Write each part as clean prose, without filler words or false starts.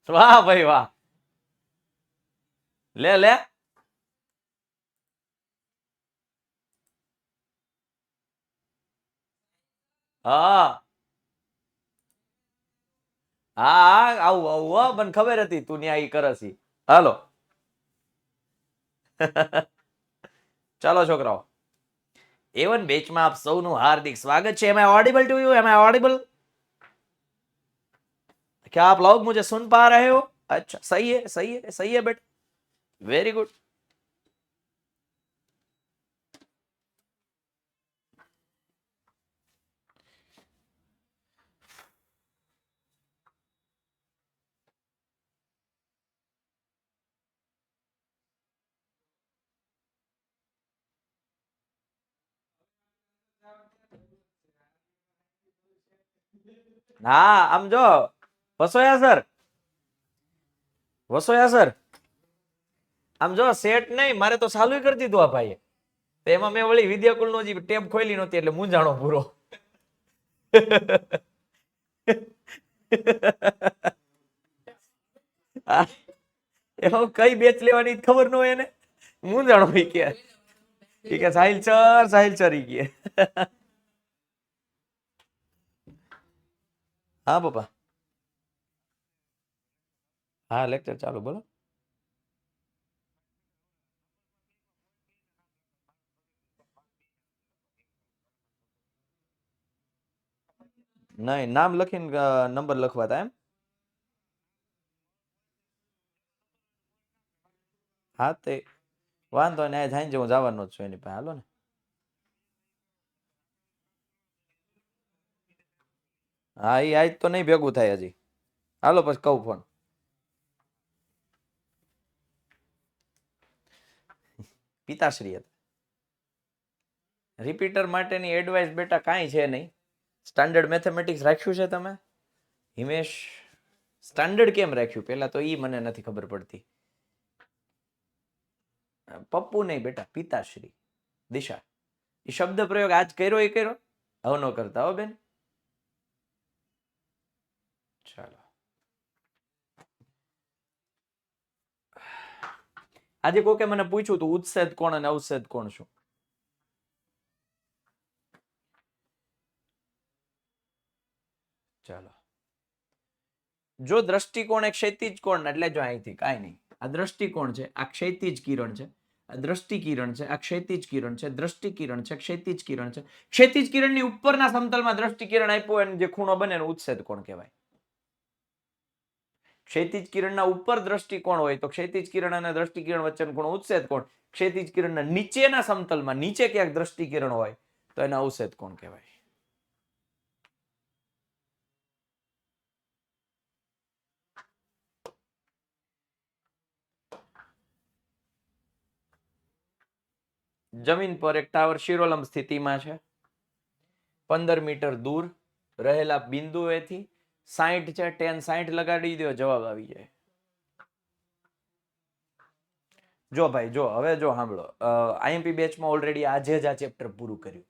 વાહ ભાઈ વાહ. લે લે. હા હા આવું આવું મને ખબર હતી તું ન્યા ઈ કરસી. હાલો. ચાલો છોકરાઓ, A1 બેચમાં આપ સૌનું હાર્દિક સ્વાગત છે. Am I audible to you? Am I audible? क्या आप लोग मुझे सुन पा रहे हो? अच्छा सही है सही है सही है बेटा, वेरी गुड. હા આમ જો વસોયા સર આમ જો સેટ નહીં, મારે તો ચાલુ કરી દીધું આ ભાઈએ. તો એમાં મેં વળી વિદ્યાકુલ નો જે ટેબ ખોલી નહોતી એટલે મૂંઝાણો પૂરો. એમાં કઈ બેચ લેવાની ખબર ન હોય એને, મૂંઝાણો કે સાહિલ ચર ઈ કે. હા પપ્પા. હા લેક્ચર ચાલુ, બોલો. નહીં, નામ લખીને નંબર લખવા તા એમ. હા તે વાંધો ને થાય હું જવાનો જ છું એની પાસે, હાલો ને. હા એ આજ તો નહીં ભેગું થાય હજી. હાલો પછી કહું ફોન. પિતાશ્રી હતા. રિપીટર માટેની એડવાઇસ બેટા કાંઈ છે નહીં. સ્ટાન્ડર્ડ મેથેમેટિક્સ રાખ્યું છે તમે હિમેશ? સ્ટાન્ડર્ડ કેમ રાખ્યું પેલા તો ઈ મને નથી ખબર પડતી. પપ્પુ નહીં બેટા, પિતાશ્રી. દિશા, એ શબ્દ પ્રયોગ આજ કર્યો એ કર્યો, હવે ન કરતા હો બેન. ચાલો આજે કોકે મને પૂછ્યું તું ઉત્સેદ કોણ અને અવસેદ કોણ શું. ચાલો, જો દ્રષ્ટિકોણ એક ક્ષૈતિજ કોણ, એટલે જો અહીંથી કાંઈ નહીં, આ દ્રષ્ટિકોણ છે, આ ક્ષૈતિજ કિરણ છે, આ દ્રષ્ટિ કિરણ છે, આ ક્ષૈતિજ કિરણ છે, દ્રષ્ટિ કિરણ છે, ક્ષૈતિજ કિરણ છે. ક્ષૈતિજ કિરણની ઉપરના સમતલમાં દ્રષ્ટિ કિરણ આપ્યો અને જે ખૂણો બને એનો ઉત્સેદ કોણ કહેવાય. ક્ષૈતિજ કિરણના ઉપર દ્રષ્ટિકોણ હોય તો ક્ષૈતિજ કિરણ અને દ્રષ્ટિ કિરણ વચ્ચેનો ખૂણો ઉત્સેદ કોણ. ક્ષૈતિજ કિરણના નીચેના સમતલમાં નીચે ક્યાંક દ્રષ્ટિ કિરણ હોય તો એના અવસેદ કોણ કહેવાય. જમીન પર એક ટાવર શિરોલંબ સ્થિતિમાં છે. 15 મીટર દૂર રહેલા બિંદુએથી 60 છે, tan 60 લગાડી દો, જવાબ આવી જાય. જો ભાઈ જો હવે જો સાંભળો, આઈએમપી બેચમાં ઓલરેડી આજે જ આ ચેપ્ટર પૂરું કર્યું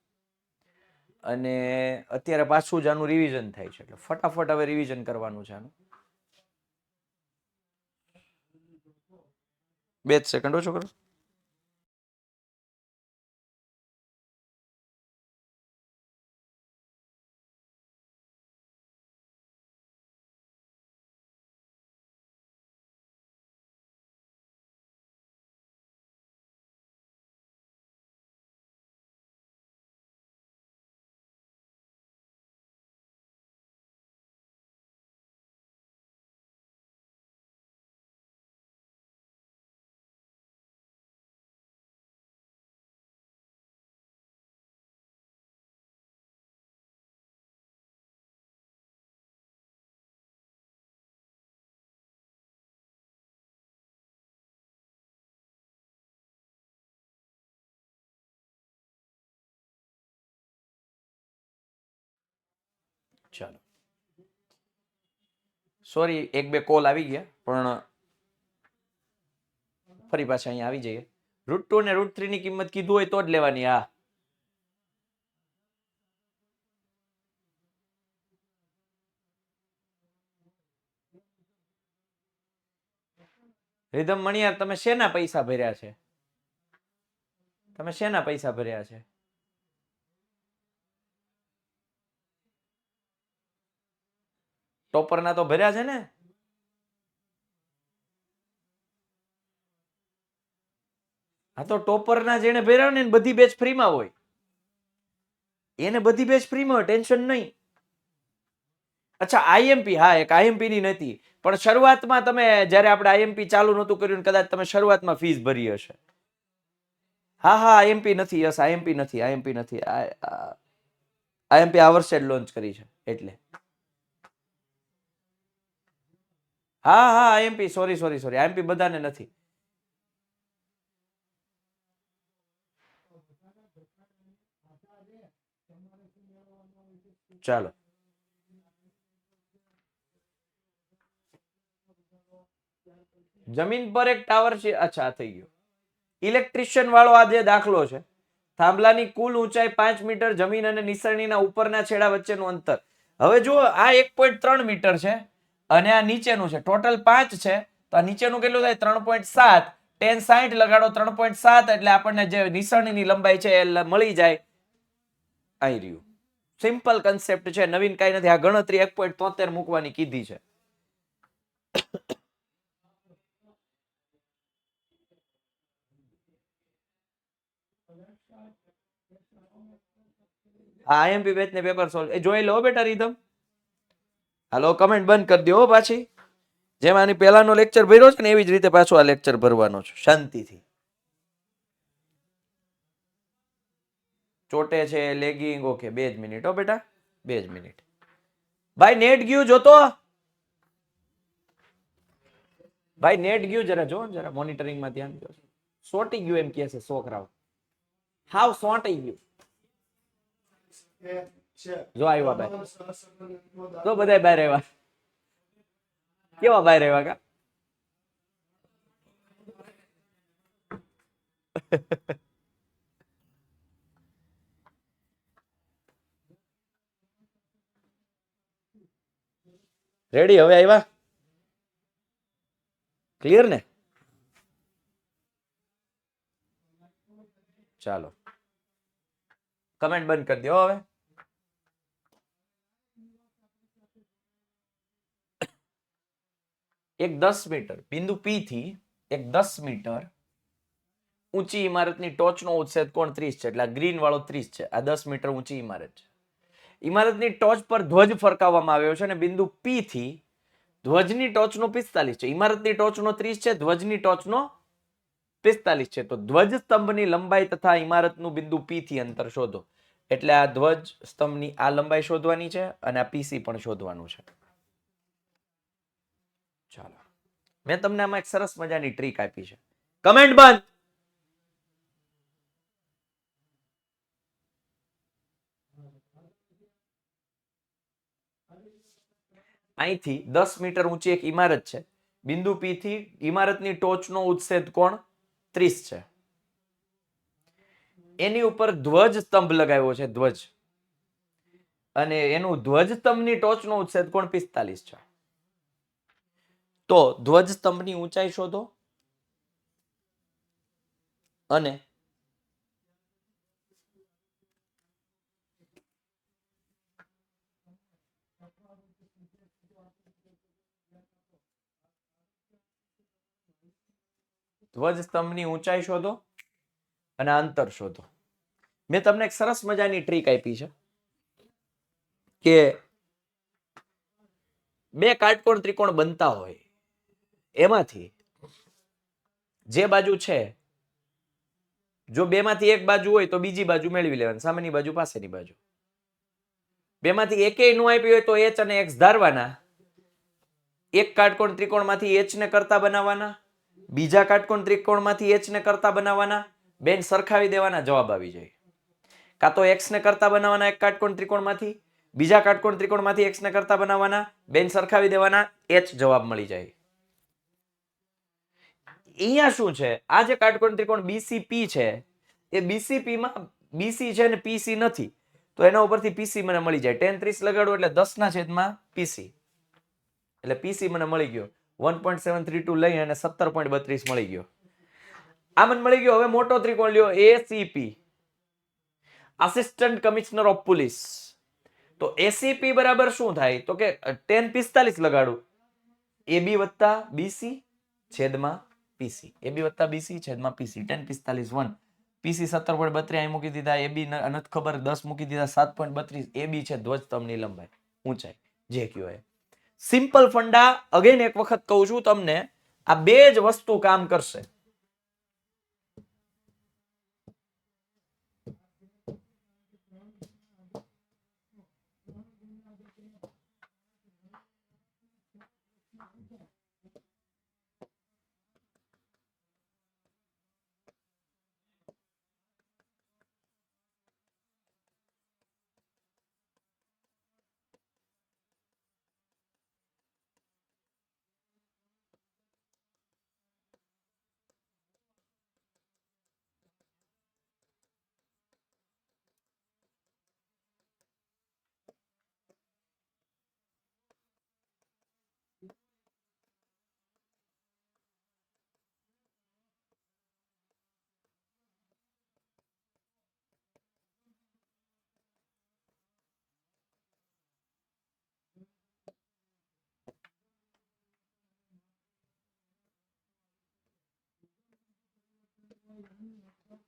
અને અત્યારે પાછું જ આનું રિવિઝન થાય છે, એટલે ફટાફટ હવે રિવિઝન કરવાનું છે આનું. 2 સેકન્ડ છોકરો. ચાલો, સોરી એક બે કોલ આવી ગયા પણ ફરી પાછા અહીંયા આવી જઈએ. √2 અને √3 ની કિંમત કીધું હોય તો જ લેવાની. હા રીધમ મણિયાર, તમે શેના પૈસા ભર્યા છે? તમે શેના પૈસા ભર્યા છે? ટોપરના તો ભર્યા છે ને? હા તો ટોપરના જેને ભર્યા ને બધી બેચ ફ્રીમાં હોય, એને બધી બેચ ફ્રીમાં હોય, ટેન્શન નહીં. અચ્છા આઈએમપી, હા એક આઈએમપી ની નથી, પણ શરૂઆતમાં તમે જ્યારે આપણે આઈએમપી ચાલુ નહોતું કર્યું કદાચ તમે શરૂઆતમાં ફીસ ભરી હશે. હા હા આઈએમપી નથી, યસ આઈએમપી નથી, આઈએમપી નથી, આઈએમપી આ વર્ષે જ લોન્ચ કરી છે એટલે. હા હા IMP, sorry sorry sorry, IMP બધાને નથી. ચાલો જમીન પર એક ટાવર છે. અચ્છા થઈ ગયું. ઇલેક્ટ્રિશિયન વાળો આ જે દાખલો છે, થાંભલાની કુલ ઊંચાઈ 5 મીટર, જમીન અને નિસરણીના ઉપરના છેડા વચ્ચેનું અંતર. હવે જુઓ આ 1.3 મીટર છે અને આ નીચેનું છે, ટોટલ 5 છે, તો આ નીચેનું કેટલું થાય? 3.7. tan 60 લગાડો 3.7 એટલે આપણને જે નિસરણીની લંબાઈ છે એ મળી જાય. અહીં રહ્યું. સિમ્પલ કન્સેપ્ટ છે, નવીન કાંઈ નથી. આ ગણતરી 1.73 મૂકવાની કીધી છે. આઈએમપી બેચ ને પેપર સોલ્વ એ જોઈ લો બેટા રીધમ. હાલો કમેન્ટ બંધ કરી દો પાછી. જેમ આની પહેલાનો લેક્ચર ભર્યો છે ને એવી જ રીતે પાછો આ લેક્ચર ભરવાનો છે શાંતિથી. ચોટે છે લેગિંગ, ઓકે 2 જ મિનિટ હો બેટા, 2 જ મિનિટ. ભાઈ નેટ ગયું જોતો, ભાઈ નેટ ગયું જરા જો, જરા મોનિટરિંગમાં ધ્યાન દો. સોટી ગયું એમ કહે છે છોકરાઓ, હાવ સોટી ગયું. જો આવ્યા ભાઈ, તો બધા બહાર આવ્યા. કેવા બહાર આવ્યા કા? રેડી હવે આવ્યા? ક્લિયર ને? ચાલો કમેન્ટ બંધ કરી દો હવે. એક 10 મીટર બિંદુ પી થી એક 10 મીટર ઊંચી ઇમારતની ટોચનો ઉચ્છેદ કોણ 30 છે, એટલે આ ગ્રીન વાળો 30 છે. આ 10 મીટર ઊંચી ઇમારત છે. ઇમારતની ટોચ પર ધ્વજ ફરકાવવામાં આવ્યો છે અને બિંદુ પી થી ધ્વજની ટોચનો 45 છે. ઇમારતની ટોચનો 30 છે, ધ્વજની ટોચનો 45 છે. તો ધ્વજ સ્તંભની લંબાઈ તથા ઇમારતનું બિંદુ પી થી અંતર શોધો. એટલે આ ધ્વજ સ્તંભની આ લંબાઈ શોધવાની છે અને આ પીસી પણ શોધવાનું છે. ચાલો મેં તમને આમાં એક સરસ મજાની ટ્રીક આપી છે. કમેન્ટ બંધ. અહીંથી 10 મીટર ઊંચી એક ઇમારત છે. બિંદુ પી થી ઇમારતની ટોચનો ઉચ્છેદ કોણ 30 છે. એની ઉપર ધ્વજ સ્તંભ લગાવ્યો છે, ધ્વજ, અને એનું ધ્વજ સ્તંભની ટોચનો ઉચ્છેદ કોણ 45 છે. તો ધ્વજ સ્તંભની ઊંચાઈ શોધો અને ધ્વજ સ્તંભની ઊંચાઈ શોધો અને અંતર શોધો. મેં તમને એક સરસ મજાની ટ્રીક આપી છે કે બે કાટકોણ ત્રિકોણ બનતા હોય એમાંથી જે બાજુ છે, જો બેમાંથી એક બાજુ હોય તો બીજી બાજુ મેળવી લેવાની, સામેની બાજુ પાસેની બાજુ. બેમાંથી એકેય નો આપી હોય તો h અને x ધારવાના. એક કાટકોણ ત્રિકોણમાંથી h ને કરતા બનાવવાના, બીજા કાટકોણ ત્રિકોણમાંથી h ને કરતા બનાવવાના, બેન સરખાવી દેવાના, જવાબ આવી જાય. કાં તો x ને કરતા બનાવવાના એક કાટકોણ ત્રિકોણમાંથી, બીજા કાટકોણ ત્રિકોણમાંથી x ને કરતા બનાવવાના, બેન સરખાવી દેવાના, h જવાબ મળી જાય. અહીંયા શું છે, આ જે કાટકોણ ત્રિકોણ BCP છે એ BCP માં BC છે ને PC નથી, તો એના ઉપરથી PC મને મળી જાય. tan 30 લગાડો એટલે 10 ના છેદમાં PC, એટલે PC મને મળી ગયો. 1.732 લઈ અને 17.32 મળી ગયો. આ મને મળી ગયો. હવે મોટો ત્રિકોણ લ્યો ACP, assistant commissioner of police. તો એસીપી બરાબર શું થાય? તો કે tan 45 લગાડું, એબી વત્તા બીસી છેદમાં પીસી, એબી વત્તા બીસી છેદમાં પીસી, tan 45 1, પીસી 17.32 અહીં મૂકી દીધા, એબી નથી ખબર 10 મૂકી દીધા, 7.32, એબી છે ધ્વજસ્તંભની લંબાઈ ઊંચાઈ જે કયો એ. સિમ્પલ ફંડા અગેન એક વખત કહું છું તમને, આ બે જ વસ્તુ કામ કરશે.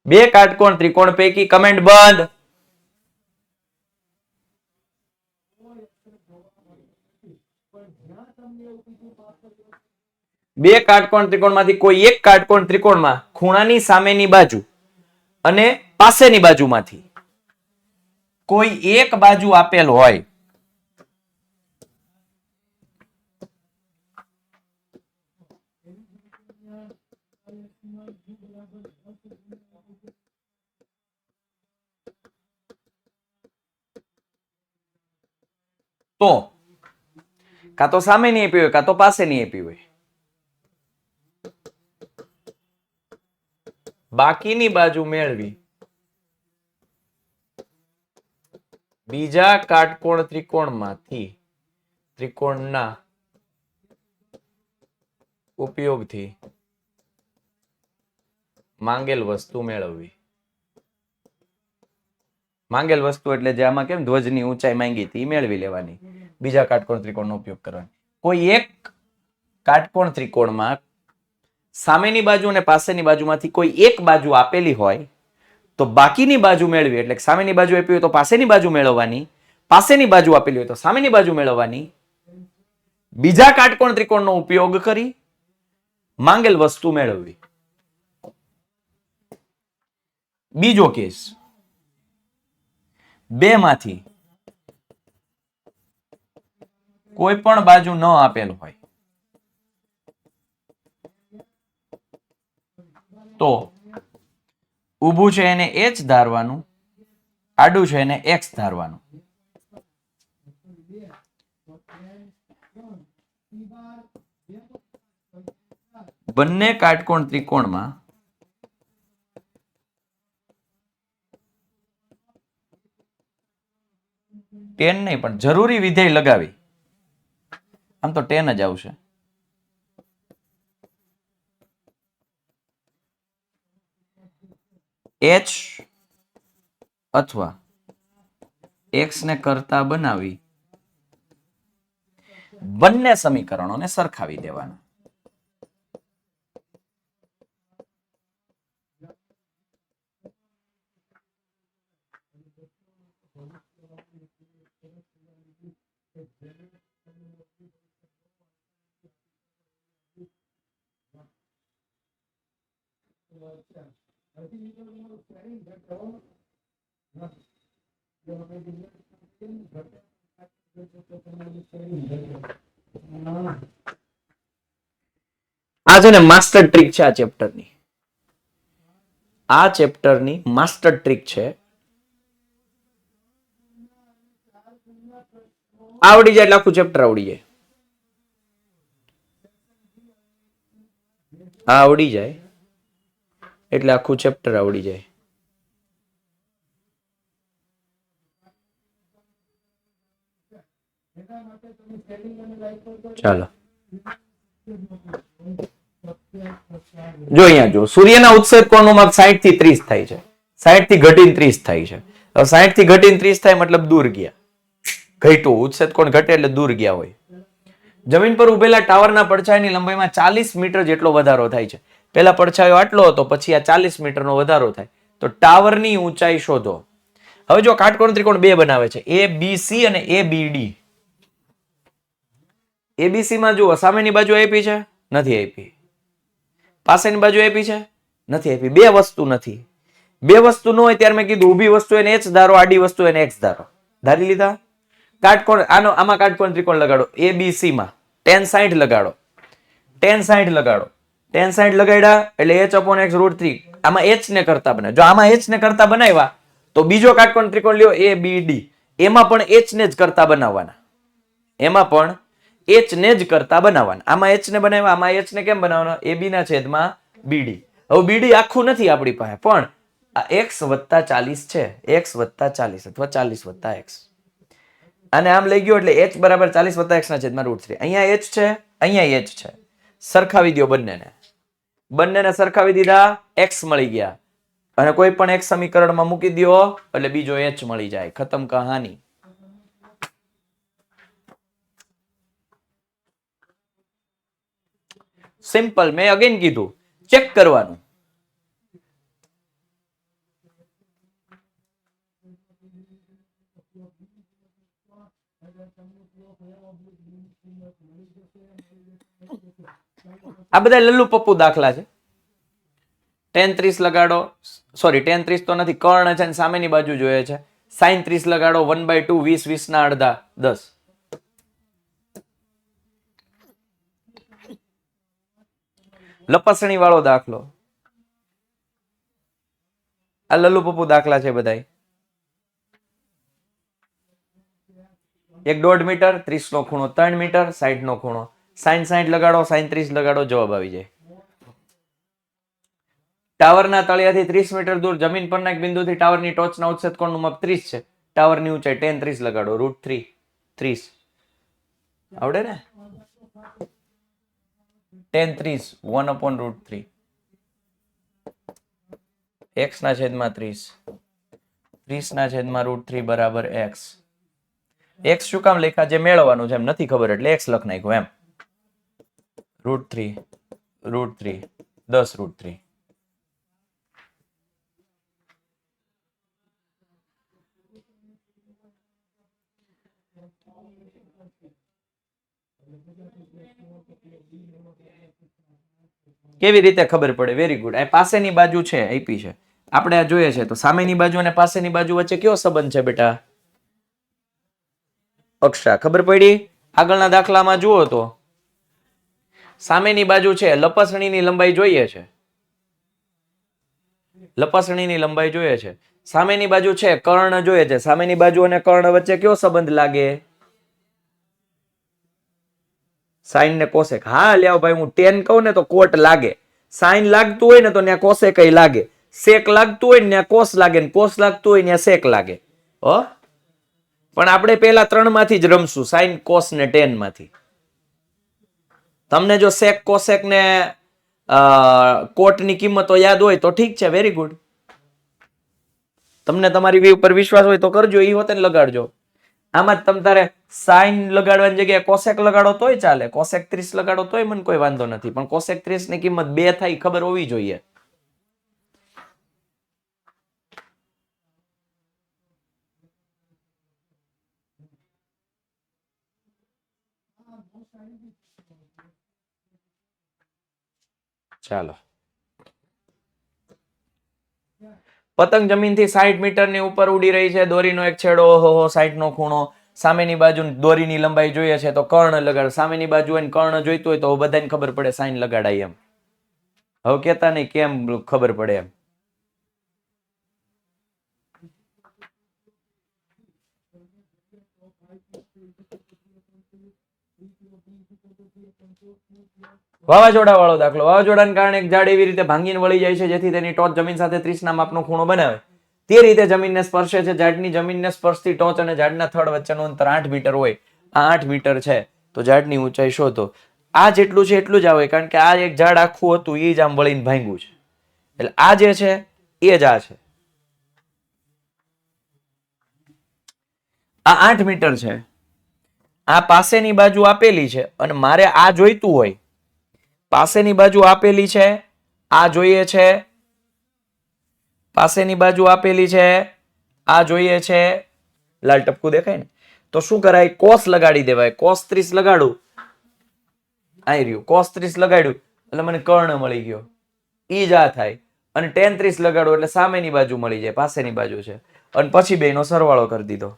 બે કાટકોણ ત્રિકોણ પૈકી કમેન્ટ બંધ. બે કાટકોણ ત્રિકોણમાંથી કોઈ એક કાટકોણ ત્રિકોણમાં ખૂણાની સામેની બાજુ અને પાસેની બાજુમાંથી કોઈ એક બાજુ આપેલ હોય તો કાં તો સામેની આપી હોય કાં તો પાસેની આપી હોય, બાકીની બાજુ મેળવી બીજા કાટકોણ ત્રિકોણમાંથી ત્રિકોણના ઉપયોગથી માંગેલ વસ્તુ મેળવવી. માંગેલ વસ્તુ એટલે જે આમાં કેમ ધ્વજની ઊંચાઈ માંગી હતી મેળવી લેવાની, બીજા કાટકોણ ત્રિકોણનો ઉપયોગ કરવાનો. કોઈ એક કાટકોણ ત્રિકોણમાં સામેની બાજુ અને પાસેની બાજુમાંથી કોઈ એક બાજુ આપેલી હોય તો બાકીની બાજુ મેળવી, એટલે સામેની બાજુ આપી હોય તો પાસેની બાજુ મેળવવાની, પાસેની બાજુ આપેલી હોય તો સામેની બાજુ મેળવવાની, બીજા કાટકોણ ત્રિકોણનો ઉપયોગ કરી માંગેલ વસ્તુ મેળવવી. બીજો કેસ, બે માંથી કોઈ પણ બાજુ ન આપેલ હોય તો ઊભું છે એને h ધારવાનું, આડું છે એને x ધારવાનું. બંને કાટકોણ ત્રિકોણમાં tan નહીં પણ જરૂરી વિધેય લગાવી, આમ તો tan જ આવશે, h અથવા x ને કરતા બનાવી બંને સમીકરણોને સરખાવી દેવાના. આ છે ને માસ્ટર ટ્રીક છે આ ચેપ્ટરની. આ ચેપ્ટરની માસ્ટર ટ્રીક છે. આવડી જાય એટલે આખું ચેપ્ટર આવડી જાય. આ આવડી જાય એટલે આખું ચેપ્ટર આવડી જાય. ચાલો જો અહીંયા જો સૂર્યના ઉત્સેદ કોણનું માપ 60 થી 30 થાય છે. 60 થી ઘટીને 30 થાય છે. હવે 60 થી ઘટીને 30 થાય મતલબ દૂર ગયા. ઘટ્યું ઉત્સેદ કોણ ઘટે એટલે દૂર ગયા હોય. જમીન પર ઉભેલા ટાવરના પડછાયાની લંબાઈમાં 40 મીટર જેટલો વધારો થાય છે. પહેલા પડછાયો આટલો હતો, પછી આ 40 મીટરનો વધારો થાય. તો ટાવરની ઊંચાઈ શોધો. હવે જો કાટકોણ ત્રિકોણ બે બનાવે છે, ABC અને ABD. ABC માં જુઓ સામેની બાજુ આપી છે, નથી આપી. પાસેની બાજુ આપી છે, નથી આપી. બે વસ્તુ નથી. બે વસ્તુ ન હોય ત્યારે મેં કીધું ઊભી વસ્તુ એને H ધારો, આડી વસ્તુ એને X ધારો. ધારી લીધા. કાટકોણ આમાં કાટકોણ ત્રિકોણ લગાડો. ABC માં tan 60 લગાડો. tan 60 લગાડો. tan 60 લગાડ્યા એટલે H/X √3. આમાં H ને કરતા બનાવ્યા. જો આમાં H ને કરતા બનાવ્યા તો બીજો કાટકોણ ત્રિકોણ લ્યો ABD. એમાં પણ H ને જ કરતા બનાવવાના. એમાં પણ H ને જ કરતા બનાવવાના. આમાં H ને બનાવ્યા, આમાં H ને કેમ બનાવવાના? AB ના છેદમાં BD. હવે BD આખું નથી આપણી પાસે, પણ આ X + 40 છે. X + 40 અથવા 40 + X. અને આમ લઈ ગયો એટલે H = 40 + X ના છેદમાં √3. અહીંયા H છે, અહીંયા H છે. સરખાવી દો બંનેને. બંનેને સરખાવી દીધા, X મળી ગયા. અને કોઈ પણ એક સમીકરણમાં મૂકી દો એટલે બીજો H મળી જાય. ખતમ કહાની. સિમ્પલ. મેં અગેન કીધું ચેક કરવાનું. આ બધા લલ્લુ પપ્પુ દાખલા છે. tan 30 લગાડો, સોરી tan 30 તો નથી, કર્ણ છે ને સામેની બાજુ જોઈએ છે. sin 30 લગાડો, 1/2 20 20 ના અડધા 10. લપસણી વાળો દાખલો. આ લલ્લુ પપ્પુ દાખલા છે બધાય. 1.5 મીટર, 30 નો ખૂણો 3 મીટર, 60 નો ખૂણો. sin 60 લગાડો, sin 30 લગાડો, જવાબ આવી જાય. ટાવરના તળિયાથી 30 મીટર દૂર જમીન પરના એક બિંદુથી ટાવરની ટોચના ઉત્સેદ કોણનું માપ 30 છે. ટાવરની ઊંચાઈ tan 30 લગાડો, √3 30. આવડે ને? tan 30 1/√3. x ના છેદમાં 30. 30 ના છેદમાં √3 બરાબર x. x શું કામ લખ્યા? જે મેળવવાનું છે એમ નથી ખબર એટલે x લખ નાખ્યું એમ. √3 10 √3. કેવી રીતે ખબર પડે? Very good. આ પાસેની બાજુ છે આપી છે, આપણે આ જોઈએ છે. તો સામેની બાજુ અને પાસેની બાજુ વચ્ચે કયો સંબંધ છે બેટા? અક્ષા. ખબર પડી? આગળના દાખલામાં જુઓ તો સામેની બાજુ છે, લપસણીની લંબાઈ જોઈએ છે. લપસણીની લંબાઈ જોઈએ છે. સામેની બાજુ છે, કર્ણ જોઈએ છે. સામેની બાજુ અને કર્ણ વચ્ચે કયો સંબંધ લાગે? સાઈન ને કોસેક. હા લ્યાવ ભાઈ, હું tan કહું ને તો કોટ લાગે. સાઈન લાગતું હોય ને તો ત્યાં કોસેક લાગે. સેક લાગતું હોય ને ત્યાં કોસ લાગે, ને કોસ લાગતું હોય ત્યાં સેક લાગે. હો, પણ આપણે પેલા 3 માંથી જ રમશું, સાઈન, કોસ ને tan માંથી. તમને જો સેક, કોસેક ને કોટની કિંમતો યાદ હોય તો ઠીક છે, વેરી ગુડ. તમને તમારી ઉપર વિશ્વાસ હોય તો કરજો, ઈ હોતે લગાડજો. આમાં તમ તારે સાઈન લગાડવાની જગ્યાએ કોસેક લગાડો તોય ચાલે, કોસેક 30 લગાડો તોય મને કોઈ વાંધો નથી, પણ કોસેક 30 ની કિંમત 2 થાય ખબર હોવી જોઈએ. ચાલો. પતંગ જમીનથી 60 મીટરની ઉપર ઉડી રહી છે. દોરીનો એક છેડો, ઓહો 60 નો ખૂણો. સામેની બાજુ દોરીની લંબાઈ જોઈએ છે તો કર્ણ લગાડ. સામેની બાજુ એને કર્ણ જોઈતું હોય તો બધાને ખબર પડે સાઈન લગાડાય એમ. હવે કેતા નહીં કેમ ખબર પડે એમ. વાવાઝોડા વાળો દાખલો. વાવાઝોડાને કારણે એક ઝાડ એવી રીતે ભાંગીને વળી જાય છે જેથી તેની ટોચ જમીન સાથે 30 ના માપનો ખૂણો બનાવે. તે રીતે જમીનને સ્પર્શે છે. ઝાડની જમીનને સ્પર્શતી ટોચ અને ઝાડના થડ વચ્ચેનું અંતર 8 મીટર હોય. આ 8 મીટર છે તો ઝાડની ઊંચાઈ શોધો. આ જેટલું છે એટલું જ આવે, કારણ કે આ એક ઝાડ આખું હતું એ જ આમ વળીને ભાંગ્યું છે, એટલે આ જે છે એ જ આ છે. આ 8 મીટર છે. આ પાસેની બાજુ આપેલી છે અને મારે આ જોઈતું હોય, પાસેની બાજુ આપેલી છે, આ જોઈએ છે, પાસેની બાજુ આપેલી છે, આ જોઈએ છે, લાલ ટપકું દેખાય ને, તો શું કરાય, કોસ લગાડી દેવાય. cos 30 લગાડું, આઈ રહ્યું cos 30 લગાડ્યું એટલે મને કર્ણ મળી ગયો, ઈ જ આ થાય. અને tan 30 લગાડું એટલે સામેની બાજુ મળી જાય, પાસેની બાજુ છે, અને પછી બેનો સરવાળો કરી દીધો.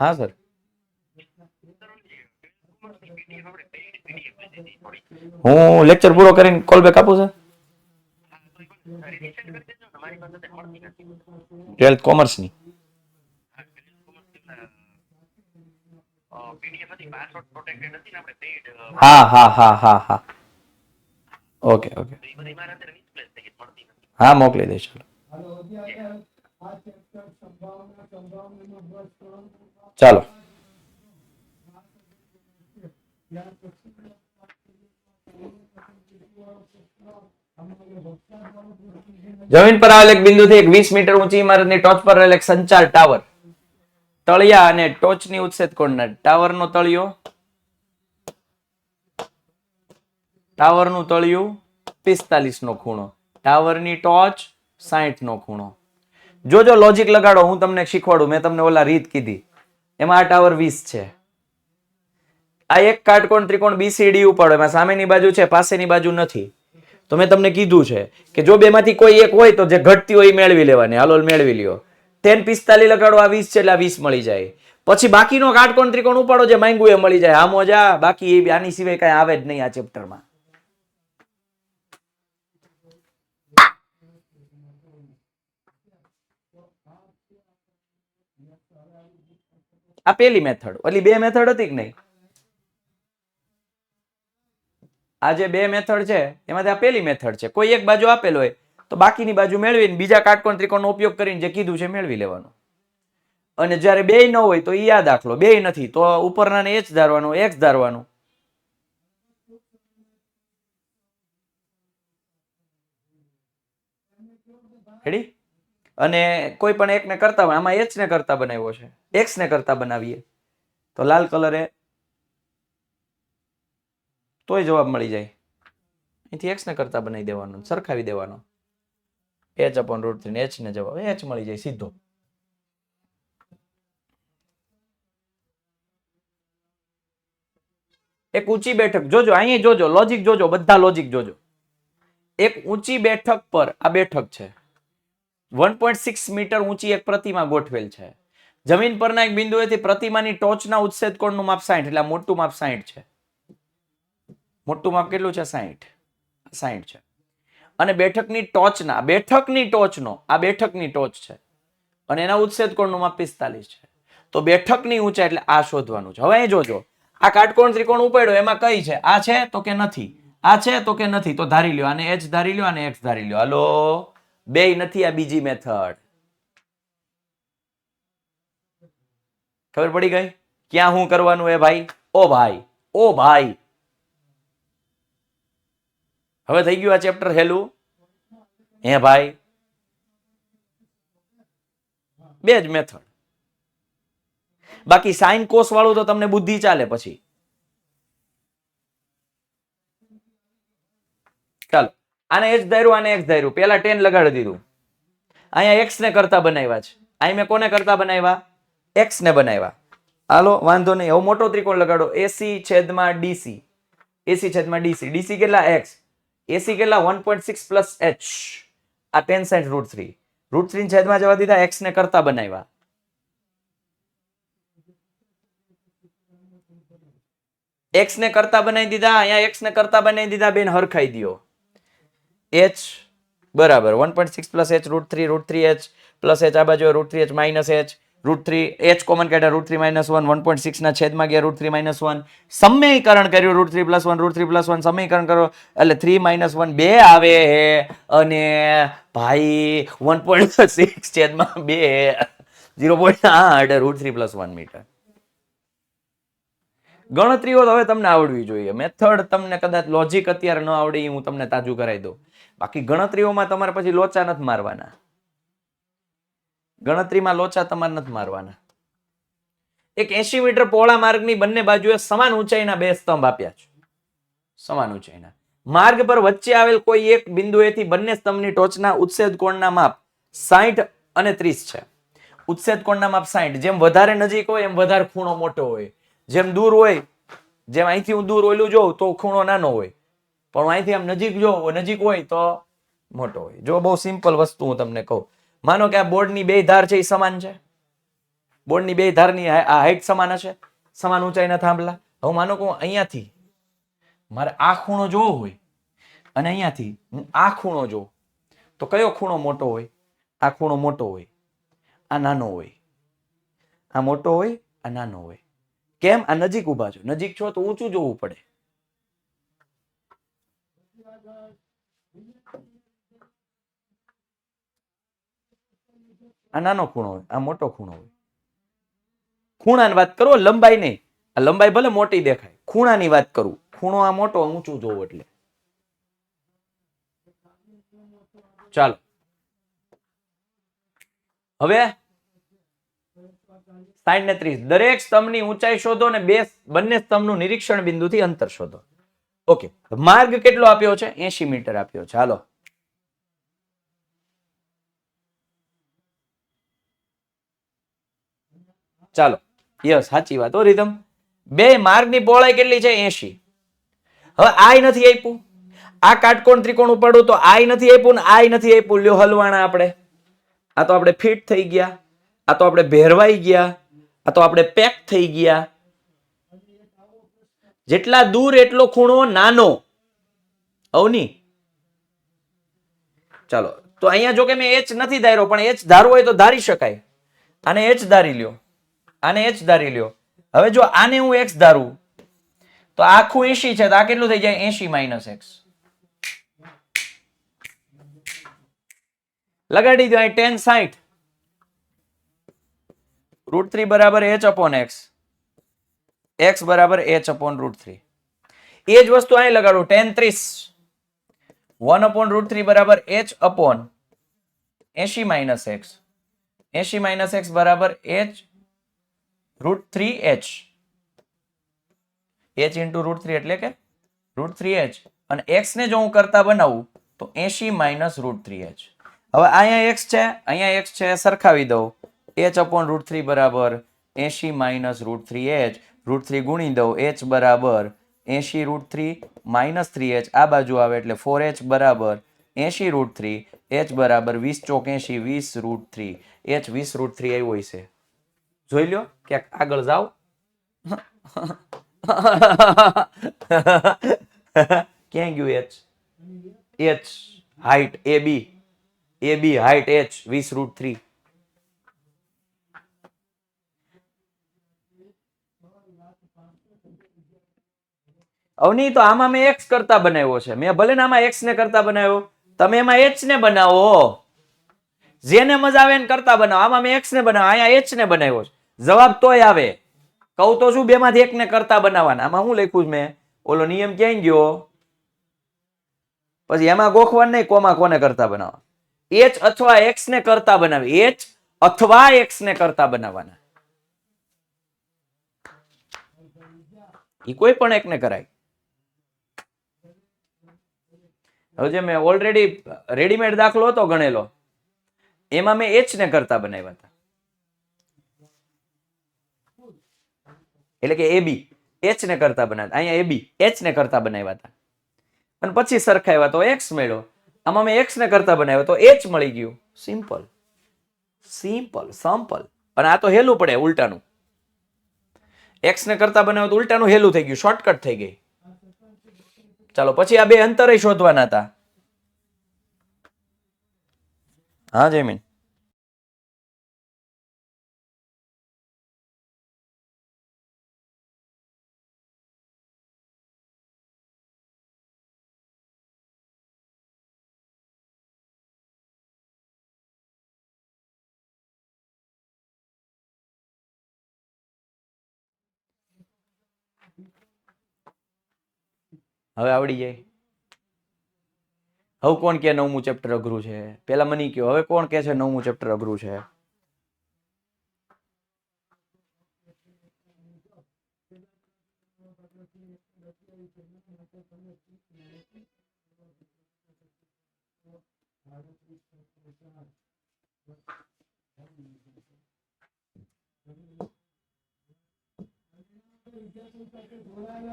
હા સર, હું લેક્ચર પૂરો કરીને કોલ બેક આપું સર. 12th કોમર્સની. હા હા હા હા હા, ઓકે ઓકે, હા મોકલી દઈશ. ચાલો. જમીન પર આવેલ એક બિંદુથી 20 મીટર ઊંચી ઇમારતની ટોચ પર રહેલ એક સંચાર ટાવર, તળિયા અને ટોચની ઉચ્છેદ કોણના, ટાવરનો તળિયો, ટાવરનું તળિયું 45 નો ખૂણો, ટાવરની ટોચ 60 નો ખૂણો. જો લોજિક લગાડો, હું તમને શીખવાડું, મેં તમને ઓલા રીત કીધી એમાં આ ટાવર 20 છે. આ એક કાટકોણ ત્રિકોણ BCD ઉપાડો, એમાં સામેની બાજુ છે, પાસેની બાજુ નથી. તો મેં તમને કીધું છે કે જો બેમાંથી કોઈ એક હોય તો જે ઘટતી હોય એ મેળવી લેવાની. હાલો મેળવી લ્યો. tan 45 લગાડો, આ 20 છે એટલે આ 20 મળી જાય. પછી બાકીનો કાટકોણ ત્રિકોણ ઉપાડો, જે માંગ્યું એ મળી જાય. આ મોજા બાકી આની સિવાય કઈ આવે જ નહીં આ ચેપ્ટરમાં. આ પેલી મેથડ, ઓલી બે મેથડ હતી કે નહીં? આ જે બે મેથડ છે એમાંથી આ પેલી મેથડ છે. કોઈ એક બાજુ આપેલ હોય તો બાકીની બાજુ મેળવીને બીજા કાટકોણ ત્રિકોણનો ઉપયોગ કરીને જે કીધું છે મેળવી લેવાનું. અને જ્યારે બે ન હોય તો ઈ આ દાખલો, બે નથી તો ઉપરના ને h ધારવાનું, x ધારવાનું. રેડી? અને કોઈ પણ એકને કરતા હોય, આમાં h ને કરતા બનાવ્યો છે, x ને કરતા બનાવીએ તો લાલ કલરે તોય જવાબ મળી જાય. અહીંથી x ને કરતા બનાવી દેવાનો, સરખાવી દેવાનો, h/√3 h ને જવાબ h મળી જાય સીધો. એક ઊંચી બેઠક, જોજો અહીંયા જોજો, લોજિક જોજો, બધા લોજિક જોજો. એક ઊંચી બેઠક પર, આ બેઠક છે, 1.6 મીટર ઊંચી એક પ્રતિમા ગોઠવેલ છે. જમીન પરના એક બિંદુએથી પ્રતિમાની ટોચના ઉચ્છેદ કોણનું માપ 60, એટલે મોટું માપ 60 છે. મોટું માપ કેટલું છે? 60 છે. અને બેઠકની ટોચના, બેઠકની ટોચનો, આ બેઠકની ટોચ છે, અને એના ઉચ્છેદ કોણનું માપ 45 છે. તો બેઠકની ઊંચાઈ એટલે આ શોધવાનું છે. હવે અહીં જોજો, આ કાટકોણ ત્રિકોણ ઉપાડ્યો એમાં કઈ છે? આ છે તો કે નથી, આ છે તો કે નથી, તો ધારી લ્યો, આને h ધારી લ્યો, આને x ધારી લ્યો. હાલો, બે નથી, આ બીજી મેથડ. ખબર પડી ગઈ ક્યાં હું કરવાનું હે ભાઈ? ઓ ભાઈ, ઓ ભાઈ, હવે થઈ ગયું આ ચેપ્ટર હેલું હે ભાઈ? બે જ મેથડ, બાકી સાઇન કોસ વાળું તો તમને બુદ્ધિ ચાલે પછી. ચાલો, આને h ધાર્યું, આને x ધાર્યું, પેલા 10 લગાડી દીધું, અહીંયા x ને કરતા બનાવ્યા છે, અહીં મેં કોને કરતા બનાવ્યા? x ને બનાવ્યા. હાલો વાંધો નહીં, હવે મોટો ત્રિકોણ લગાડો, AC/DC, AC/DC, DC કેટલા? x, AC કેટલા? 1.6 પ્લસ h, આ tan sin√3, √3 છેદમાં જવા દીધા, x ને કરતા બનાવ્યા. x ને કરતા બનાવી દીધા, અહીંયા x ને કરતા બનાવી દીધા, બેન હરખાઈ દો. h બરાબર 1.6 plus h √3, √3h plus h, આ બાજુ √3h minus h, √3 h common કાઢ્યા √3 - 1 1.6 ના છેદમાં ગયા √3 - 1 સમીકરણ કર્યું √3 + 1 √3 + 1 સમીકરણ કરો એટલે 3 - 1 2 આવે અને ભાઈ 1.6 છેદમાં 2 0.8 √3 + 1 મીટર. ગણતરીઓ તો હવે તમને આવડવી જોઈએ. મેથડ તમને કદાચ લોજિક અત્યારે ન આવડે હું તમને તાજું કરાવી દઉં. બાકી ગણતરીઓમાં તમારે પછી લોચા નથી મારવાના. ગણતરીમાં લોચા તમારે નથી મારવાના. એક 80 મીટર પહોળા માર્ગની બંને બાજુએ સમાન ઊંચાઈના બે સ્તંભ આપ્યા છે. સમાન ઊંચાઈના. માર્ગ પર વચ્ચે આવેલ કોઈ એક બિંદુએથી બંને સ્તંભની ટોચના ઉત્સેદ કોણના માપ 60 અને 30 છે. ઉત્સેદ કોણના માપ 60. જેમ વધારે નજીક હોય એમ વધારે ખૂણો મોટો હોય. જેમ દૂર હોય, જેમ અહીંથી હું દૂર ઓલું જોઉં તો ખૂણો નાનો હોય, પણ અહીંથી આમ નજીક જો નજીક હોય તો મોટો હોય. જો બહુ સિમ્પલ વસ્તુ હું તમને કહું. માનો કે આ બોર્ડની બે ધાર છે એ સમાન છે. બોર્ડની બે ધારની આ હાઈટ સમાન હશે, સમાન ઊંચાઈના થાંભલા. હવે માનો કે અહીંયાથી મારે આ ખૂણો જોવો હોય અને અહીંયાથી હું આ ખૂણો જોઉં તો કયો ખૂણો મોટો હોય? આ ખૂણો મોટો હોય, આ નાનો હોય. આ મોટો હોય, આ નાનો હોય. કેમ? આ નજીક ઉભા છો. નજીક છો તો ઊંચું જોવું પડે. આ નાનો ખૂણો હોય, આ મોટો ખૂણો હોય. ખૂણાની વાત કરો, લંબાઈ નહીં. આ લંબાઈ ભલે મોટી દેખાય, ખૂણાની વાત કરું. ખૂણો આ મોટો ઊંચું જોવો એટલે. ચાલો હવે 60 ને 30 દરેક સ્તંભની ઊંચાઈ શોધો ને બંને સ્તંભનું નિરીક્ષણ બિંદુથી અંતર શોધો. ઓકે, માર્ગ કેટલો આપ્યો છે? 80 મીટર આપ્યો છે. હાલો ચાલો યસ સાચી વાત હો રીધમ. બે માર્ગની પહોળાઈ કેટલી છે? 80. હવે આય નથી આપ્યું. આ કાટકોણ ત્રિકોણ ઉપાડું તો આય નથી આપ્યું ને આય નથી આપ્યું. લ્યો હલવાણા આપણે. આ તો આપણે ફિટ થઈ ગયા, આ તો આપણે ભેરવાઈ ગયા, આ તો આપણે પેક થઈ ગયા. જેટલા દૂર એટલો ખૂણો નાનો. અવની ચાલો તો અહીંયા જો કે મેં h નથી ધાર્યો, પણ h ધારવો હોય તો ધારી શકાય. આને h ધારી લ્યો, આને h ધારી લ્યો. હવે જો આને હું x ધારું તો આખું 80 છે તો આ કેટલું થઈ જાય? 80 - x. લગાડી દો અહીં tan 60 √3 બરાબર h/x, x બરાબર h/√3. એ જ વસ્તુ અહીં લગાડું tan 30 1/√3 બરાબર h/80 - x, 80 - x બરાબર h√3h, h into √3 એટલે કે √3h. અને x ને જો હું કરતા બનાવું તો 80 - √3h. હવે અહીંયા x છે, અહીંયા x છે, સરખાવી દઉં. h/√3 બરાબર 80 - √3h, √3 ગુણી દઉં, h બરાબર 80 √3 - 3h. આ બાજુ આવે એટલે 4h બરાબર 80 √3, h બરાબર 20 ચોક 80, 20 √3, h 20 √3 આવ્યો છે. જોઈ લો ક્યાંક આગળ જાઓ. ક્યાં ગયું h? h height ab height h 20 √3. અવની તો આમાં મેં x કરતા બનાવ્યો છે. મેં ભલે ને આમાં x ને કરતા બનાવ્યો, તમે એમાં h ને બનાવો. જેને મજા આવે એને કરતા બનાવો. આમાં મેં x ને બનાવ્યો, અહીંયા h ને બનાવ્યો છે. જવાબ તોય આવે. કહું તો શું બેમાંથી એક ને કરતા બનાવવાના. આમાં હું લખ્યું છે મેં? ઓલો નિયમ ક્યાં ગયો? પછી એમાં ગોખવાનું નહીં કોમાં કોને કરતા બનાવવા. h અથવા x ને કરતા બનાવી. h અથવા x ને કરતા બનાવવાના. એ કોઈ પણ એક ને કરાય. હવે જે મેં ઓલરેડી રેડીમેડ દાખલો હતો ગણેલો, એમાં મેં h ને કરતા બનાવ્યા હતા. એટલે કે ab h ને કરતા બનાવ્યા. અહીંયા ab h ને કરતા બનાવ્યા હતા અને પછી સરખાવ્યા તો x મળ્યો. આમાં મેં x ને કરતા બનાવ્યો તો h મળી ગયું. Simple simple simple. અને આ તો હેલું પડે ઉલટાનું. x ને કરતા બનાવ્યો તો ઉલટાનું હેલું થઈ ગયું, શોર્ટકટ થઈ ગઈ. ચાલો પછી આ બે અંતરે શોધવાના હતા. હા જયમીન. હવે આવડી જાય. હવે કોણ કે 9મું ચેપ્ટર અઘરું છે? પેલા મને કયો, હવે કોણ કે છે 9મું ચેપ્ટર અઘરું છે?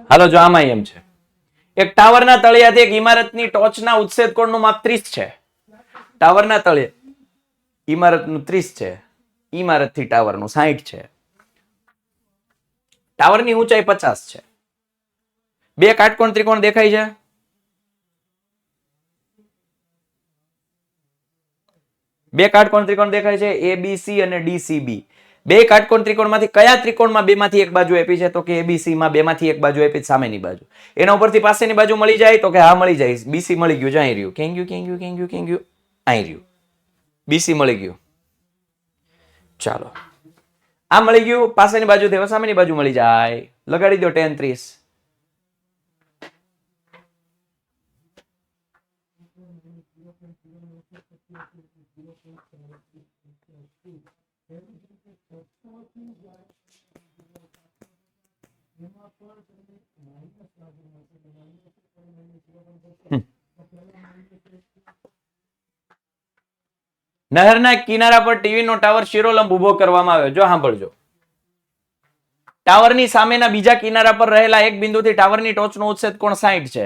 હાલો, જો આમાં એમ છે, એક ટાવરના તળિયાથી એક ઇમારતની ટોચના ઉચ્છેદ કોણનું માપ 30 છે. ટાવરના તળિયે ઇમારતનું 30 છે, ઇમારતથી ટાવરનું 60 છે. ટાવરની ઊંચાઈ 50 છે. બે કાટકોણ ત્રિકોણ દેખાય છે. બે કાટકોણ ત્રિકોણ દેખાય છે, એબીસી અને ડીસીબી. બે કાટકોણ ત્રિકોણમાંથી કયા ત્રિકોણમાં બેમાંથી એક બાજુ આપી છે? તો કે એબીસી માં બેમાંથી એક બાજુ આપી, સામેની બાજુ. એના ઉપરથી પાસેની બાજુ મળી જાય? તો કે હા મળી જાય. બીસી મળી ગયું, અહીં રહ્યું. કેમ ગયું? અહીં રહ્યું. બીસી મળી ગયું. ચાલો, આ મળી ગયું. પાસેની બાજુથી હવે સામેની બાજુ મળી જાય. લગાડી દો tan 30. નહેરના કિનારા પર ટીવી નો ટાવર શિરોલંબ ઉભો કરવામાં આવ્યો. જો સાંભળજો, ટાવરની સામેના બીજા કિનારા પર રહેલા એક બિંદુથી ટાવરની ટોચનો ઉચ્છેદ કોણ 60 છે.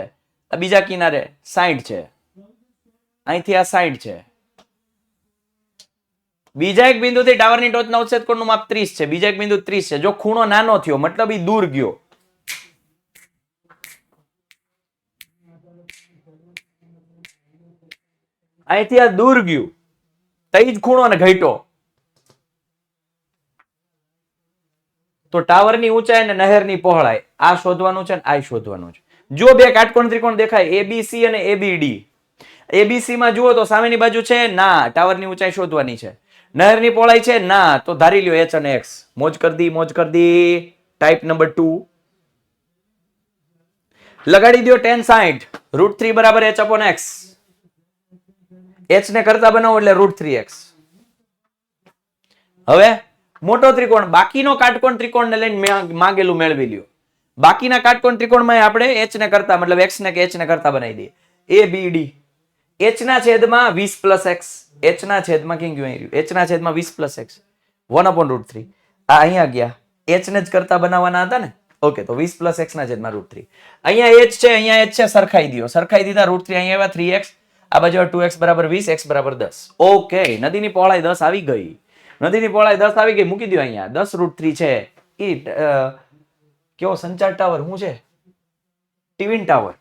બીજા કિનારે 60 છે, અહીંથી આ 60 છે. બીજા એક બિંદુથી ટાવરની ટોચના ઉચ્છેદ કોણનું માપ 30 છે. બીજા એક બિંદુ 30 છે. જો ખૂણો નાનો થયો, મતલબ એ દૂર ગયો. અહીંથી આ દૂર ગયું, તઈ જ ખૂણો ને ઘટ્યો. તો ટાવરની ઊંચાઈ અને નહેરની પહોળાઈ આ શોધવાનું છે ને આ શોધવાનું છે. જો બે કાટકોણ ત્રિકોણ દેખાય, એબીસી અને એબીડી. એબીસી માં જુઓ તો સામેની બાજુ છે ના, ટાવરની ઊંચાઈ શોધવાની છે. નહેરની પહોળાઈ છે ના, તો ધારી લ્યો h અને x. મોજ કરી દી. ટાઈપ નંબર 2 લગાડી દો tan 60. √3 બરાબર h upon x. h ને કરતા બનાવો એટલે √3x. હવે મોટો ત્રિકોણ, બાકીનો કાટકોણ ત્રિકોણ ને લઈને માંગેલું મેળવી લ્યો. બાકીના કાટકોણ ત્રિકોણમાં આપણે h ને કરતા, મતલબ x ને કે h ને કરતા બનાવી દઈએ. ABD h ના છેદમાં 20 + x. h ના છેદમાં કેમ ગયું અહીં? h ના છેદમાં 20 + x 1/√3. આ અહીંયા ગયા, h ને જ કરતા બનાવવાના હતા ને. ઓકે, તો 20 + x ના છેદમાં √3. અહીંયા h છે, અહીંયા h છે, સરખાઈ દીધો. સરખાઈ દીધા, √3 અહીંયા આવ્યા, 3x. આ બાજુ 2x = 20, x = 10. ઓકે, નદીની પહોળાઈ 10 આવી ગઈ. નદીની પહોળાઈ 10 આવી ગઈ. મૂકી દો અહીંયા 10 √3 છે. એ કેવો સંચાર ટાવર? શું છે? ટીવીન ટાવર.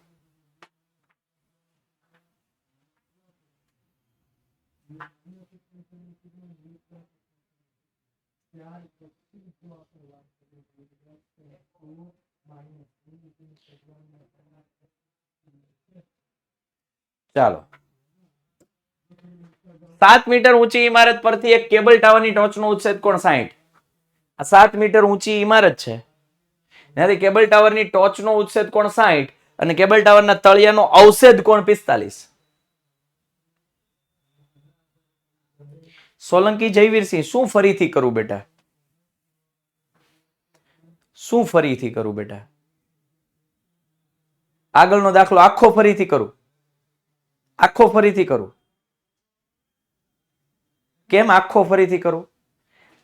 ચાલો, 7 મીટર ઊંચી ઇમારત પરથી એક કેબલ ટાવરની ટોચનો ઉચ્છેદ કોણ 60. આ 7 મીટર ઊંચી ઇમારત છે, ત્યાંથી કેબલ ટાવરની ટોચનો ઉચ્છેદ કોણ 60 અને કેબલ ટાવરના તળિયાનો અવછેદ કોણ 45. સોલંકી જયવીરસિંહ, શું ફરીથી કરું બેટા? શું ફરીથી કરું બેટા? આગળનો દાખલો આખો ફરીથી કરું? આખો ફરીથી કરું? કેમ આખો ફરીથી કરું?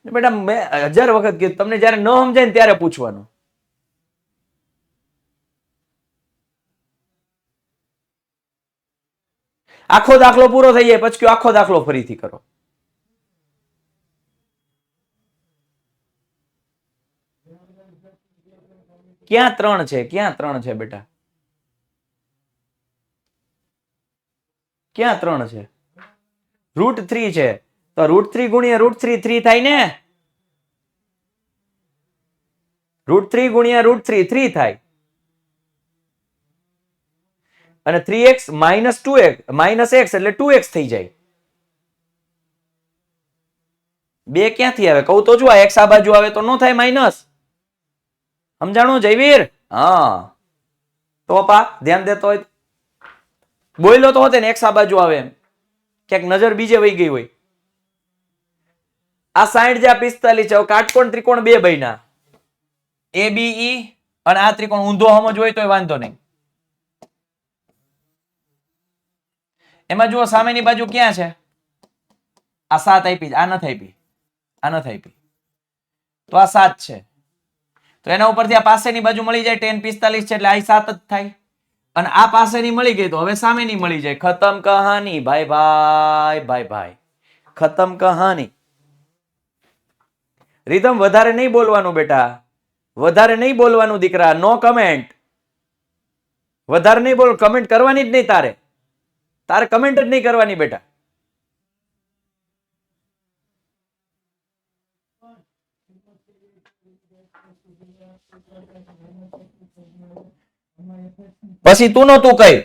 બેટા મેં 1000 વખત કીધું, તમને જ્યારે ન સમજાય ને ત્યારે પૂછવાનું. આખો દાખલો પૂરો થઈ જાય પછી આખો દાખલો ફરીથી કરો. ક્યાં 3 છે? ક્યાં 3 છે બેટા? ક્યાં 3 છે? √3 છે, તો √3 ગુણ્યા √3 3 થાય ને. √3 ગુણ્યા √3 3 થાય. અને 3x - 2x - x એટલે 2x થઈ જાય. બે ક્યાંથી આવે? કહું તો જો, આ x આ બાજુ આવે તો નો થાય માઇનસ. સમજાણું જયવીર? હા તો પા ધ્યાન દેતો હોય બોલ્યો તો હોતે ને એક્સ આ બાજુ આવે એમ ક્યાંક નજર બીજે વહી ગઈ હોય. આ 60 જે આ 45 છે કાટકોણ ત્રિકોણ બે બન્યા ABE અને આ ત્રિકોણ ઊંધો સમજ હોય તો વાંધો નહીં. એમાં જુઓ સામેની બાજુ ક્યાં છે આ 7 આપી આ નથી આપી આ નથી આપી તો આ 7 છે તો એના ઉપરથી આ પાસેની બાજુ મળી જાય tan 45 છે એટલે આ 7 જ થાય અને આ પાસેની મળી ગઈ તો હવે સામેની મળી જાય. ખતમ કહાની ભાઈ ભાઈ ભાઈ ભાઈ ખતમ કહાની. રીધમ વધારે નહીં બોલવાનું બેટા વધારે નહીં બોલવાનું દીકરા નો કમેન્ટ વધારે નહીં બોલ કમેન્ટ કરવાની જ નહીં તારે કમેન્ટ જ નહીં કરવાની બેટા. પછી તું નો તું કઈ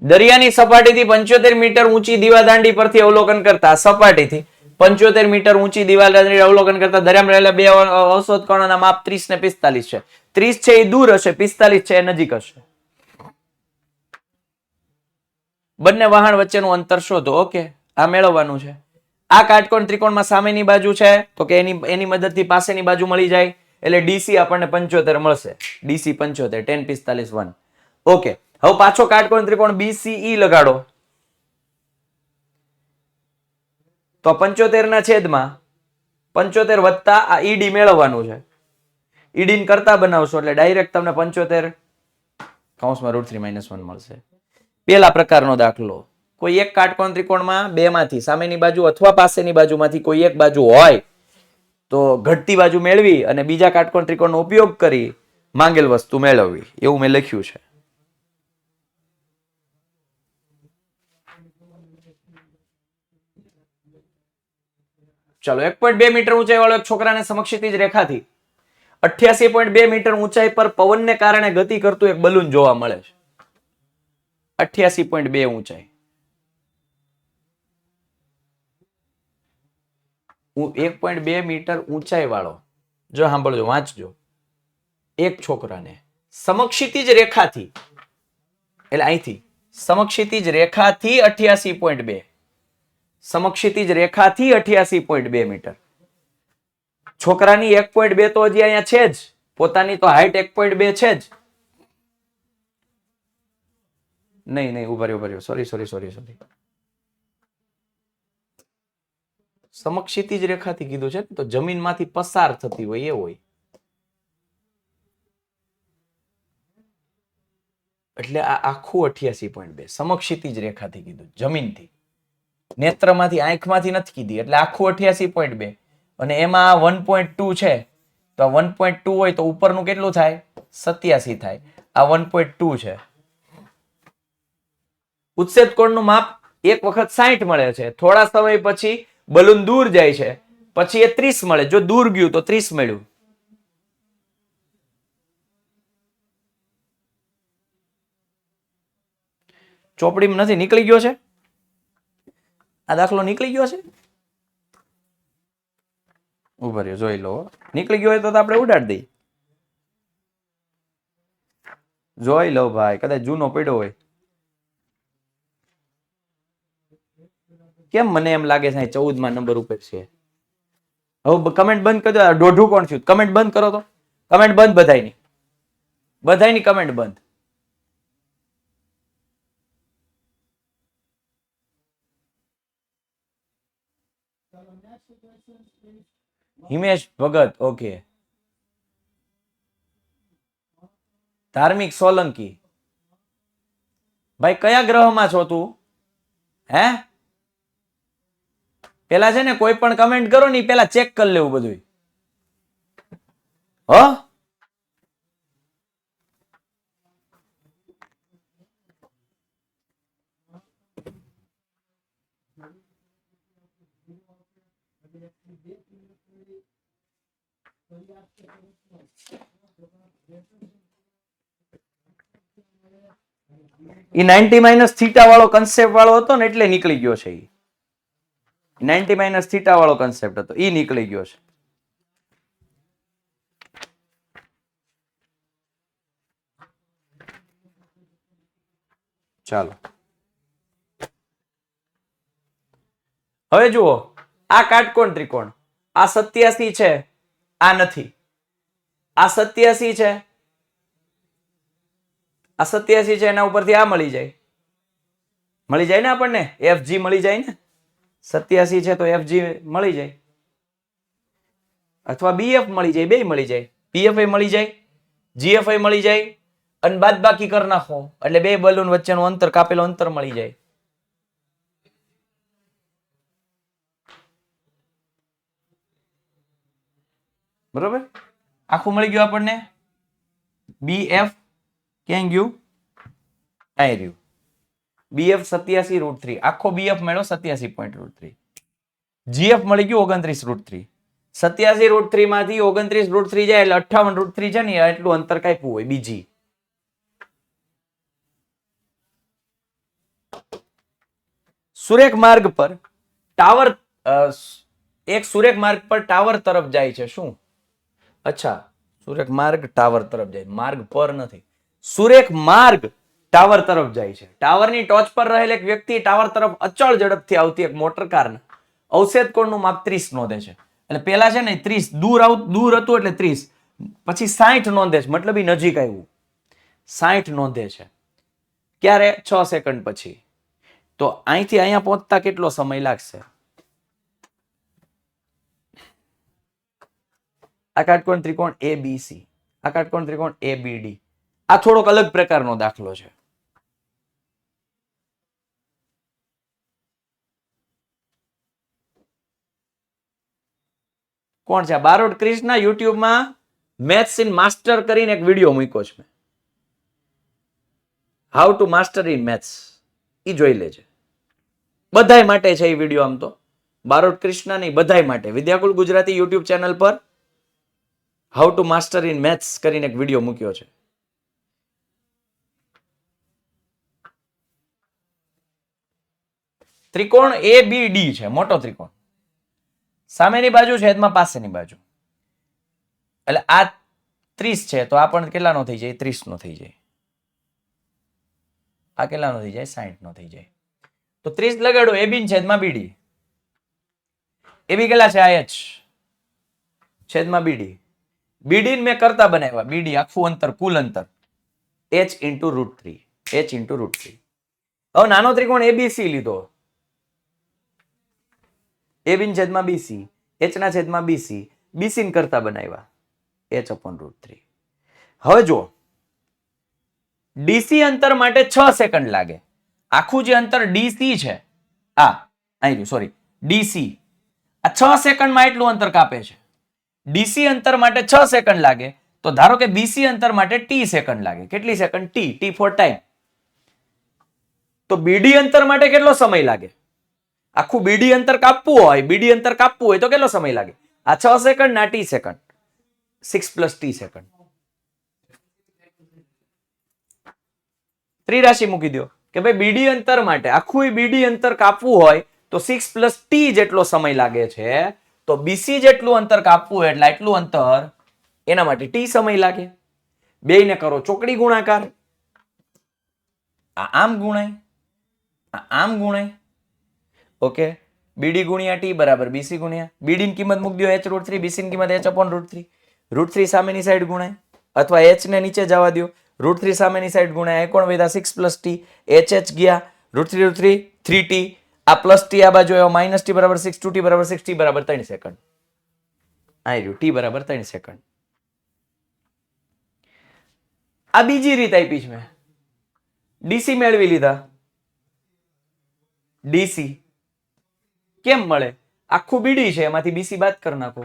દરિયાની સપાટીથી 75 મીટર ઊંચી દીવાદાંડી પરથી અવલોકન કરતા સપાટીથી 75 મીટર ઊંચી દીવાદાંડી અવલોકન કરતા દરિયામાં રહેલા બે અવશોધ કણોના માપ 30 ને 45 છે. 30 છે એ દૂર હશે 45 છે એ નજીક હશે. બંને વહાણ વચ્ચેનું અંતર શોધો. ઓકે આ મેળવવાનું છે. આ કાટકોણ ત્રિકોણમાં સામેની બાજુ છે તો કે એની મદદથી પાસેની બાજુ મળી જાય એટલે ડીસી આપણને 75 મળશે. DC 75 tan 45 1. ઓકે હવે પાછો કાટકોણ ત્રિકોણ BCE લગાડો તો 75 ના છેદમાં 75 વત્તા આ ઈડી મેળવવાનું છે. ઈડી કરતા બનાવશો એટલે ડાયરેક્ટ તમને 75 કૌંસમાં √3 - 1 મળશે. પેલા પ્રકારનો દાખલો કોઈ એક કાટકોણ ત્રિકોણમાં બે માંથી સામેની બાજુ અથવા પાસેની બાજુમાંથી કોઈ એક બાજુ હોય તો ઘટતી બાજુ મેળવી અને બીજા કાટકોણ ત્રિકોણનો ઉપયોગ કરી માંગેલ વસ્તુ મેળવવી એવું મેં લખ્યું છે. ચલો 1.2 મીટર ઊંચાઈ વાળો એક છોકરાને સમક્ષિતિજ રેખાથી 88.2 મીટર ઊંચાઈ પર પવનને કારણે ગતિ કરતું એક બલૂન જોવા મળે છે. 88.2 ઊંચાઈ 1.2 મીટર ઊંચાઈ વાળો જો સાંભળજો વાંચજો એક છોકરાને સમક્ષિતિજ રેખાથી એટલે અહીંથી સમક્ષિતિજ રેખાથી 88.2 સમક્ષિતિજ રેખાથી 88.2 મીટર છોકરાની 1.2 તો હજી અહીંયા છે જ પોતાની તો હાઈટ 1.2 છે જ નહીં ઉભા રહ્યો સોરી સમક્ષિતિજ રેખાથી કીધું છે તો જમીનમાંથી પસાર થતી હોય એ હોય એટલે આ આખું 88.2 સમક્ષિતિજ રેખાથી કીધું જમીનથી નેત્રમાંથી આંખમાંથી નથી કીધી એટલે આખું 88.2 અને એમાં 1.2 છે તો 1.2 હોય તો ઉપરનું કેટલું થાય 87 થાય આ 1.2 છે. ઉચ્છેદ કોણનું માપ એક વખત 60 મળે છે થોડા સમય પછી બલૂન દૂર જાય છે પછી એ 30 મળે જો દૂર ગયું તો 30 મળ્યું. ચોપડીમાં નથી નીકળી ગયો છે આ દાખલો નીકળી ગયો છે ઉભા રહ્યો જોઈ લો નીકળી ગયો હોય તો આપણે ઉડાડી દઈએ જોઈ લો ભાઈ કદાચ જૂનો પડ્યો હોય કેમ મને એમ લાગે છે 14મા નંબર ઉપર છે. હવે કમેન્ટ બંધ કરી દો દોઢું કોણ થયું કમેન્ટ બંધ કરો તો કમેન્ટ બંધ બધાયની કમેન્ટ બંધ. હિમેશ ભગત ઓકે ધાર્મિક સોલંકી ભાઈ કયા ગ્રહમાં છો તું હે પેલા છે ને કોઈ પણ કમેન્ટ કરો ને પેલા ચેક કરી લેવું બધું હો એ 90 માઇનસ થીટા વાળો કન્સેપ્ટ વાળો હતો ને એટલે નીકળી ગયો છે. 90 માઇનસ થીટા વાળો કન્સેપ્ટ હતો એ નીકળી ગયો છે. ચાલો હવે જુઓ આ કાટકોણ ત્રિકોણ આ 87 છે આ નથી આ 87 છે આ 87 છે એના ઉપરથી આ મળી જાય ને આપણને FG મળી જાય ને 87 છે તો FG મળી જાય અથવા BF મળી જાય બે મળી જાય PF મળી જાય GF મળી જાય અને બાદબાકી કરી નાખો એટલે બે બલૂન વચ્ચેનું અંતર કાપેલું અંતર મળી જાય. બરોબર આખું મળી ગયું આપણને BF ક્યાં ગયું આ રહ્યું BF 87√3 આખો BF મળ્યો 87.3 GF મળી ગયું 29√3 87√3 માંથી 29√3 જાય એટલે 58√3 છે ને એટલું અંતર કાપ્યું હોય બીજી. સુરેખ માર્ગ પર ટાવર એક સુરેખ માર્ગ પર ટાવર તરફ જાય છે શું? અચ્છા સુરેખ માર્ગ ટાવર તરફ જાય માર્ગ પર નથી સુરેખ માર્ગ ટાવર તરફ જાય છે. ટાવરની ટોચ પર રહેલ એક વ્યક્તિ ટાવર તરફ અચળ ઝડપથી આવતી એક મોટર કારના અવક્ષેપ કોણનું માપ 30 નોંધે છે. એટલે પેલા છે ને 30 દૂર હતું એટલે 30 પછી 60 નોંધે છે મતલબ નજીક આવ્યું 60 નોંધે છે. ક્યારે 6 સેકન્ડ પછી. તો અહીંથી અહીંયા પહોંચતા કેટલો સમય લાગશે? આ કાટકોણ ત્રિકોણ ABC આ કાટકોણ ત્રિકોણ ABD આ થોડોક અલગ પ્રકારનો દાખલો છે. કોણ છે? બારોટ ક્રિષ્ના યુટ્યુબમાં મેથ્સ ઇન માસ્ટર કરીને એક વિડીયો મૂક્યો છે. How to master in maths ઈ જોઈ લેજે. બધાય માટે છે એ વિડીયો. આમ તો બારોટ ક્રિષ્ના નહીં બધાય માટે. વિદ્યાકુલ ગુજરાતી યુટ્યુબ ચેનલ પર how to master in maths કરીને એક વિડીયો મૂક્યો છે. ત્રિકોણ ABD છે મોટો ત્રિકોણ. સામેની બાજુ છેદમાં પાસેની બાજુ એટલે આ 30 છે તો આ પણ કેટલાનો થઈ જાય 30 નો થઈ જાય. આ કેટલાનો થઈ જાય 60 નો થઈ જાય. તો 30 લગાડો AB છેદમાં BD. AB કેટલા છે? આ H છેદમાં BD. BD મેં કરતા બનાવ્યા BD આખું અંતર કુલ અંતર H into √3 H into √3. હવે નાનો ત્રિકોણ ABC લીધો AB છેદમાં BC H ના છેદમાં BC BC ને કરતા બનાવ્યા H/√3. હવે જો DC અંતર માટે 6 સેકન્ડ લાગે. આખું જે અંતર DC છે અહીં સોરી DC આ 6 સેકન્ડમાં એટલું અંતર કાપે છે. DC અંતર માટે 6 સેકન્ડ લાગે તો ધારો કે BC અંતર માટે T સેકન્ડ લાગે. કેટલી સેકન્ડ? T four time. તો BD અંતર માટે કેટલો સમય લાગે? આખું BD અંતર કાપવું હોય તો કેટલો સમય લાગે? આ 6 સેકન્ડ ના T second 6 plus T second. ત્રિરાશિ મૂકી દો કે ભાઈ BD અંતર માટે આખું BD અંતર કાપવું હોય તો 6 પ્લસ T જેટલો સમય લાગે છે. તો BC જેટલું અંતર કાપવું હોય એટલે એટલું અંતર એના માટે T સમય લાગે. બેયને કરો ચોકડી ગુણાકાર. આમ ગુણાય આમ ગુણાય. ઓકે BD ગુણ્યા T બરાબર BC ગુણ્યા BD ની કિંમત મૂકી દો H√3 BC ની કિંમત H/√3. √3 સામેની સાઈડ ગુણાય અથવા H ને નીચે જવા દો. √3 સામેની સાઈડ ગુણ્યા કોણ વધ્યા 6 પ્લસ T H ગયા √3 3T આ પ્લસ T આ બાજુ આવ્યો માઇનસ T બરાબર 6 2T બરાબર 6 T બરાબર 3 સેકન્ડ. આ રહ્યું T બરાબર 3 સેકન્ડ. આ બીજી રીત આપી છે મેં. DC મેળવી લીધા. DC કેમ મળે? આખું BD છે એમાંથી BC બાદ કરી નાખો.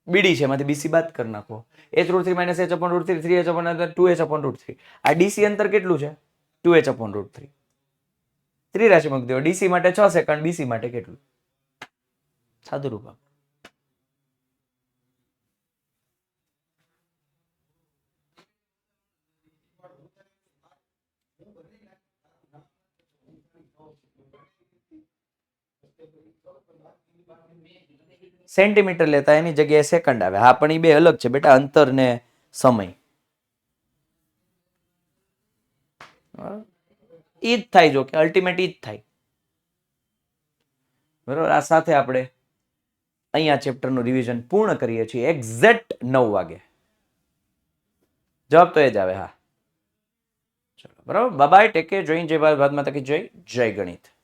BD છે એમાંથી BC બાદ કરી નાખો. H√3 - H/√3 3H/√3 2H/√3. આ DC અંતર કેટલું છે? 2H/√3. ત્રિરાશિ મૂકી દો. DC માટે 6 સેકન્ડ BC માટે કેટલું? સાદું રૂપ. સેન્ટીમીટર લેતા એની જગ્યાએ સેકન્ડ આવે. હા, પણ એ બે અલગ છે બેટા, અંતર ને સમય. ઈ જ થાય, જો કે અલ્ટિમેટ ઈ જ થાય. બરોબર. આ સાથે આપણે અહીંયા ચેપ્ટરનું રિવિઝન પૂર્ણ કરીએ છીએ એક્ઝેક્ટ 9 વાગે. જવાબ તો એ જ આવે. હા, ચલો બરાબર. Bye bye, take care. જય હિન્દ, જય ભારત, ભારત માતા કી જય. જય ગણિત.